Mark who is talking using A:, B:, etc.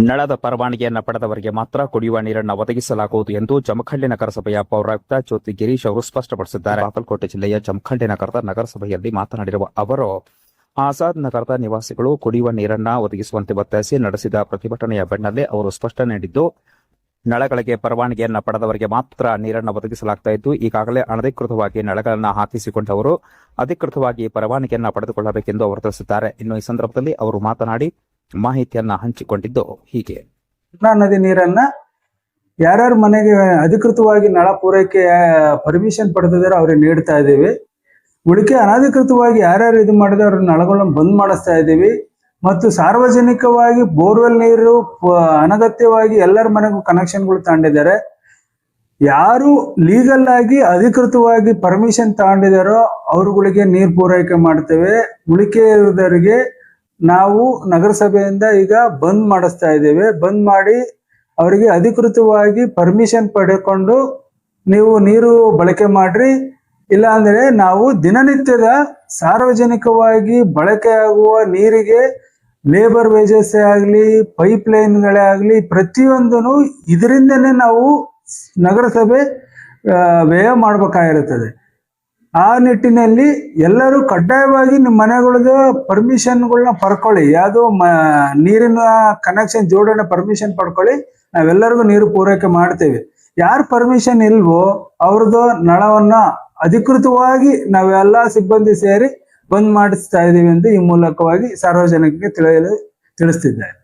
A: ನಳದ ಪರವಾನಗಿಯನ್ನು ಪಡೆದವರಿಗೆ ಮಾತ್ರ ಕುಡಿಯುವ ನೀರನ್ನು ಒದಗಿಸಲಾಗುವುದು ಎಂದು ಜಮಖಂಡಿ ನಗರಸಭೆಯ ಪೌರಾಯುಕ್ತ ಜ್ಯೋತಿ ಗಿರೀಶ್ ಅವರು ಸ್ಪಷ್ಟಪಡಿಸಿದ್ದಾರೆ. ಬಾಗಲಕೋಟೆ ಜಿಲ್ಲೆಯ ಜಮಖಂಡಿ ನಗರದ ನಗರಸಭೆಯಲ್ಲಿ ಮಾತನಾಡಿರುವ ಅವರು, ಆಜಾದ್ ನಗರದ ನಿವಾಸಿಗಳು ಕುಡಿಯುವ ನೀರನ್ನು ಒದಗಿಸುವಂತೆ ಒತ್ತಾಯಿಸಿ ನಡೆಸಿದ ಪ್ರತಿಭಟನೆಯ ಬೆನ್ನಲ್ಲೇ ಅವರು ಸ್ಪಷ್ಟನೆ ನೀಡಿದ್ದು, ನಳಗಳಿಗೆ ಪರವಾನಗಿಯನ್ನು ಪಡೆದವರಿಗೆ ಮಾತ್ರ ನೀರನ್ನು ಒದಗಿಸಲಾಗ್ತಾ ಇದ್ದು, ಈಗಾಗಲೇ ಅನಧಿಕೃತವಾಗಿ ನಳಗಳನ್ನು ಹಾಕಿಸಿಕೊಂಡವರು ಅಧಿಕೃತವಾಗಿ ಪರವಾನಗಿಯನ್ನು ಪಡೆದುಕೊಳ್ಳಬೇಕೆಂದು ಅವರು ತಿಳಿಸಿದ್ದಾರೆ. ಇನ್ನು ಈ ಸಂದರ್ಭದಲ್ಲಿ ಅವರು ಮಾತನಾಡಿ ಮಾಹಿತಿಯನ್ನ ಹಂಚಿಕೊಂಡಿದ್ದು ಹೀಗೆ:
B: ಕೃಷ್ಣಾ ನದಿ ನೀರನ್ನ ಯಾರ್ಯಾರ ಮನೆಗೆ ಅಧಿಕೃತವಾಗಿ ನಳ ಪೂರೈಕೆ ಪರ್ಮಿಷನ್ ಪಡೆದಿದ್ದಾರೆ ಅವ್ರಿಗೆ ನೀಡ್ತಾ ಇದ್ದೀವಿ. ಉಳಿಕೆ ಅನಧಿಕೃತವಾಗಿ ಯಾರ್ಯಾರು ಇದು ಮಾಡಿದ್ರೆ ಅವ್ರ ನಳಗಳನ್ನು ಬಂದ್ ಮಾಡಿಸ್ತಾ ಇದ್ದೀವಿ. ಮತ್ತು ಸಾರ್ವಜನಿಕವಾಗಿ ಬೋರ್ವೆಲ್ ನೀರು ಅನಗತ್ಯವಾಗಿ ಎಲ್ಲರ ಮನೆಗೂ ಕನೆಕ್ಷನ್ಗಳು ತಗೊಂಡಿದ್ದಾರೆ. ಯಾರು ಲೀಗಲ್ ಆಗಿ ಅಧಿಕೃತವಾಗಿ ಪರ್ಮಿಷನ್ ತಗೊಂಡಿದಾರೋ ಅವ್ರಗಳಿಗೆ ನೀರು ಪೂರೈಕೆ ಮಾಡ್ತೇವೆ. ಉಳಿಕೆ ಇರುವುದರಿಗೆ ನಾವು ನಗರಸಭೆಯಿಂದ ಈಗ ಬಂದ್ ಮಾಡಿಸ್ತಾ ಇದ್ದೇವೆ. ಬಂದ್ ಮಾಡಿ ಅವರಿಗೆ ಅಧಿಕೃತವಾಗಿ ಪರ್ಮಿಷನ್ ಪಡೆದುಕೊಂಡು ನೀವು ನೀರು ಬಳಕೆ ಮಾಡ್ರಿ, ಇಲ್ಲ ಅಂದ್ರೆ ನಾವು ದಿನನಿತ್ಯದ ಸಾರ್ವಜನಿಕವಾಗಿ ಬಳಕೆಯಾಗುವ ನೀರಿಗೆ ಲೇಬರ್ ವೇಜಸ್ ಆಗಲಿ, ಪೈಪ್ ಲೈನ್ಗಳೇ ಆಗಲಿ, ಪ್ರತಿಯೊಂದನ್ನು ಇದರಿಂದನೇ ನಾವು ನಗರಸಭೆ ವ್ಯಯ ಮಾಡಬೇಕಾಗಿರುತ್ತದೆ. ಆ ನಿಟ್ಟಿನಲ್ಲಿ ಎಲ್ಲರೂ ಕಡ್ಡಾಯವಾಗಿ ನಿಮ್ಮ ಮನೆಗಳದ್ದು ಪರ್ಮಿಷನ್ಗಳನ್ನ ಪಡ್ಕೊಳ್ಳಿ. ಯಾವುದೋ ನೀರಿನ ಕನೆಕ್ಷನ್ ಜೋಡಣೆ ಪರ್ಮಿಷನ್ ಪಡ್ಕೊಳ್ಳಿ. ನಾವೆಲ್ಲರಿಗೂ ನೀರು ಪೂರೈಕೆ ಮಾಡ್ತೇವೆ. ಯಾರು ಪರ್ಮಿಷನ್ ಇಲ್ವೋ ಅವ್ರದ್ದು ನಳವನ್ನ ಅಧಿಕೃತವಾಗಿ ನಾವೆಲ್ಲ ಸಿಬ್ಬಂದಿ ಸೇರಿ ಬಂದ್ ಮಾಡಿಸ್ತಾ ಇದೀವಿ ಎಂದು ಈ ಮೂಲಕವಾಗಿ ಸಾರ್ವಜನಿಕರಿಗೆ ತಿಳಿಸ್ತಿದ್ದಾರೆ.